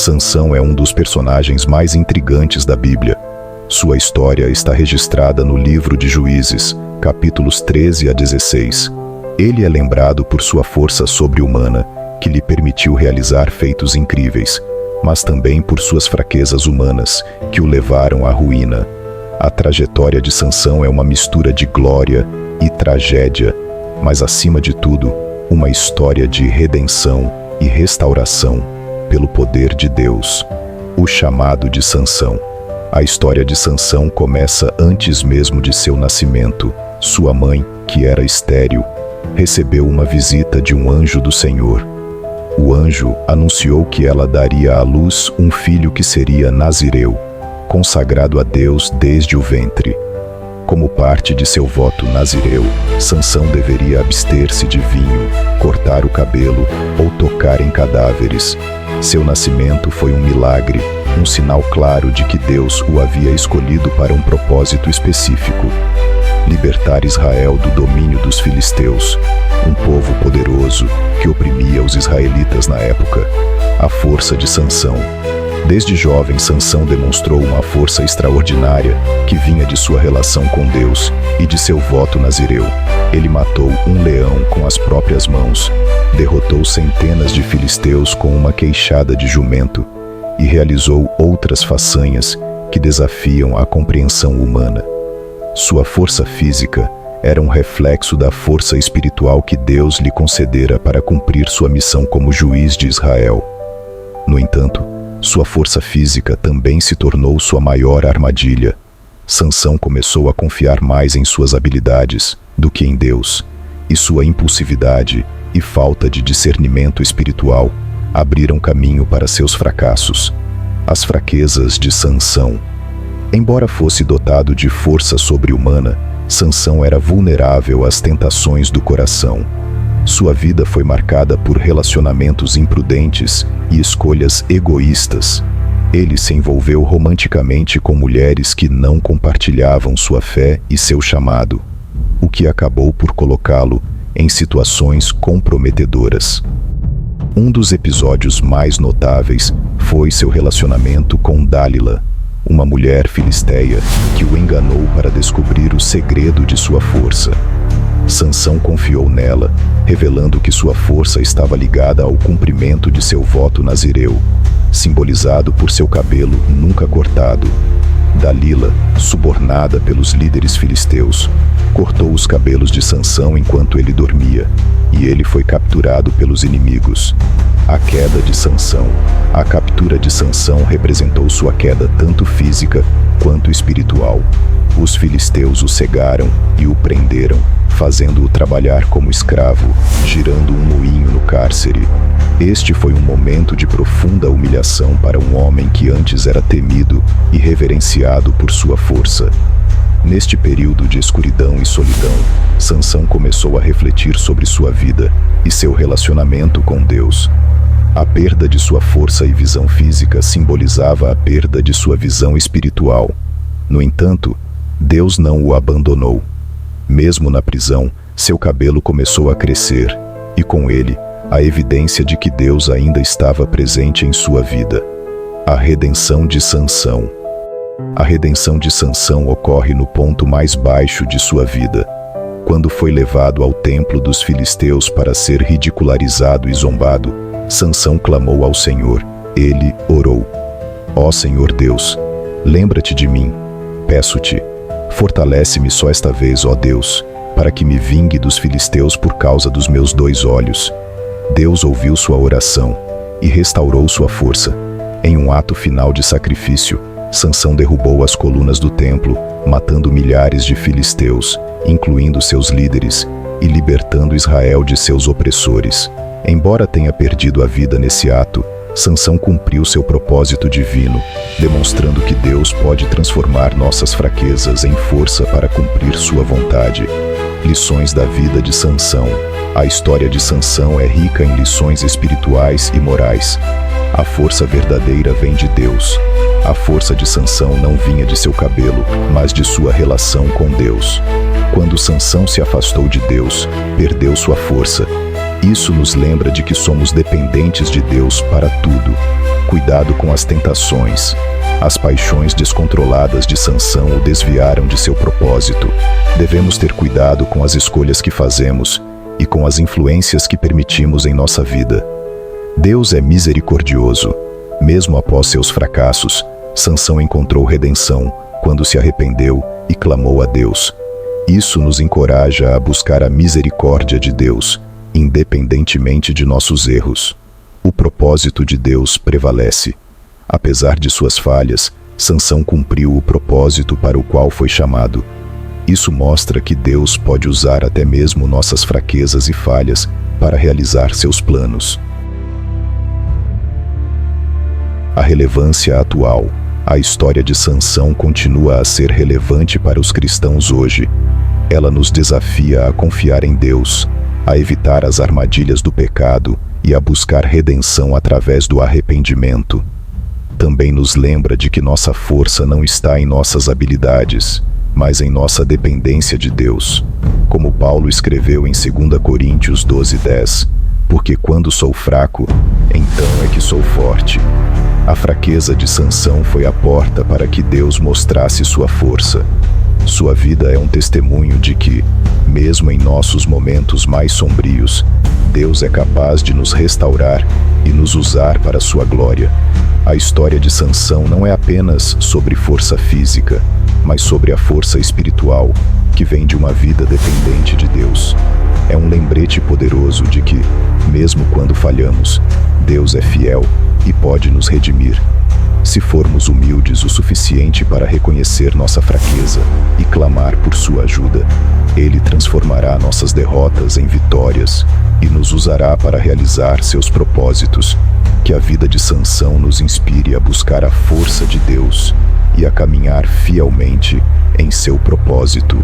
Sansão é um dos personagens mais intrigantes da Bíblia. Sua história está registrada no livro de Juízes, capítulos 13 a 16. Ele é lembrado por sua força sobre-humana, que lhe permitiu realizar feitos incríveis, mas também por suas fraquezas humanas, que o levaram à ruína. A trajetória de Sansão é uma mistura de glória e tragédia, mas acima de tudo, uma história de redenção e restauração pelo poder de Deus. O chamado de Sansão. A história de Sansão começa antes mesmo de seu nascimento. Sua mãe, que era estéril, recebeu uma visita de um anjo do Senhor. O anjo anunciou que ela daria à luz um filho que seria nazireu, consagrado a Deus desde o ventre. Como parte de seu voto nazireu, Sansão deveria abster-se de vinho, cortar o cabelo ou tocar em cadáveres. Seu nascimento foi um milagre, um sinal claro de que Deus o havia escolhido para um propósito específico: libertar Israel do domínio dos filisteus, um povo poderoso que oprimia os israelitas na época. A força de Sansão. Desde jovem, Sansão demonstrou uma força extraordinária que vinha de sua relação com Deus e de seu voto nazireu. Ele matou um leão com as próprias mãos, derrotou centenas de filisteus com uma queixada de jumento e realizou outras façanhas que desafiam a compreensão humana. Sua força física era um reflexo da força espiritual que Deus lhe concedera para cumprir sua missão como juiz de Israel. No entanto, sua força física também se tornou sua maior armadilha. Sansão começou a confiar mais em suas habilidades do que em Deus, e sua impulsividade e falta de discernimento espiritual abriram caminho para seus fracassos. As fraquezas de Sansão. Embora fosse dotado de força sobre-humana, Sansão era vulnerável às tentações do coração. Sua vida foi marcada por relacionamentos imprudentes e escolhas egoístas. Ele se envolveu romanticamente com mulheres que não compartilhavam sua fé e seu chamado, o que acabou por colocá-lo em situações comprometedoras. Um dos episódios mais notáveis foi seu relacionamento com Dálila, uma mulher filisteia que o enganou para descobrir o segredo de sua força. Sansão confiou nela, revelando que sua força estava ligada ao cumprimento de seu voto nazireu, simbolizado por seu cabelo nunca cortado. Dalila, subornada pelos líderes filisteus, cortou os cabelos de Sansão enquanto ele dormia, e ele foi capturado pelos inimigos. A queda de Sansão. A captura de Sansão representou sua queda tanto física quanto espiritual. Os filisteus o cegaram e o prenderam, fazendo-o trabalhar como escravo, girando um moinho no cárcere. Este foi um momento de profunda humilhação para um homem que antes era temido e reverenciado por sua força. Neste período de escuridão e solidão, Sansão começou a refletir sobre sua vida e seu relacionamento com Deus. A perda de sua força e visão física simbolizava a perda de sua visão espiritual. No entanto, Deus não o abandonou. Mesmo na prisão, seu cabelo começou a crescer, e com ele, a evidência de que Deus ainda estava presente em sua vida. A redenção de Sansão. A redenção de Sansão ocorre no ponto mais baixo de sua vida, quando foi levado ao templo dos filisteus para ser ridicularizado e zombado. Sansão clamou ao Senhor. Ele orou: Ó Senhor Deus, lembra-te de mim. Peço-te, fortalece-me só esta vez, ó Deus, para que me vingue dos filisteus por causa dos meus 2 olhos. Deus ouviu sua oração e restaurou sua força. Em um ato final de sacrifício, Sansão derrubou as colunas do templo, matando milhares de filisteus, incluindo seus líderes, e libertando Israel de seus opressores. Embora tenha perdido a vida nesse ato, Sansão cumpriu seu propósito divino, demonstrando que Deus pode transformar nossas fraquezas em força para cumprir sua vontade. Lições da vida de Sansão. A história de Sansão é rica em lições espirituais e morais. A força verdadeira vem de Deus. A força de Sansão não vinha de seu cabelo, mas de sua relação com Deus. Quando Sansão se afastou de Deus, perdeu sua força. Isso nos lembra de que somos dependentes de Deus para tudo. Cuidado com as tentações. As paixões descontroladas de Sansão o desviaram de seu propósito. Devemos ter cuidado com as escolhas que fazemos e com as influências que permitimos em nossa vida. Deus é misericordioso. Mesmo após seus fracassos, Sansão encontrou redenção quando se arrependeu e clamou a Deus. Isso nos encoraja a buscar a misericórdia de Deus, independentemente de nossos erros. O propósito de Deus prevalece. Apesar de suas falhas, Sansão cumpriu o propósito para o qual foi chamado. Isso mostra que Deus pode usar até mesmo nossas fraquezas e falhas para realizar seus planos. A relevância atual. A história de Sansão continua a ser relevante para os cristãos hoje. Ela nos desafia a confiar em Deus, a evitar as armadilhas do pecado e a buscar redenção através do arrependimento. Também nos lembra de que nossa força não está em nossas habilidades, mas em nossa dependência de Deus. Como Paulo escreveu em 2 Coríntios 12:10, porque quando sou fraco, então é que sou forte. A fraqueza de Sansão foi a porta para que Deus mostrasse sua força. Sua vida é um testemunho de que, mesmo em nossos momentos mais sombrios, Deus é capaz de nos restaurar e nos usar para sua glória. A história de Sansão não é apenas sobre força física, mas sobre a força espiritual, que vem de uma vida dependente de Deus. É um lembrete poderoso de que, mesmo quando falhamos, Deus é fiel e pode nos redimir. Se formos humildes o suficiente para reconhecer nossa fraqueza e clamar por sua ajuda, Ele transformará nossas derrotas em vitórias e nos usará para realizar seus propósitos. Que a vida de Sansão nos inspire a buscar a força de Deus e a caminhar fielmente em seu propósito.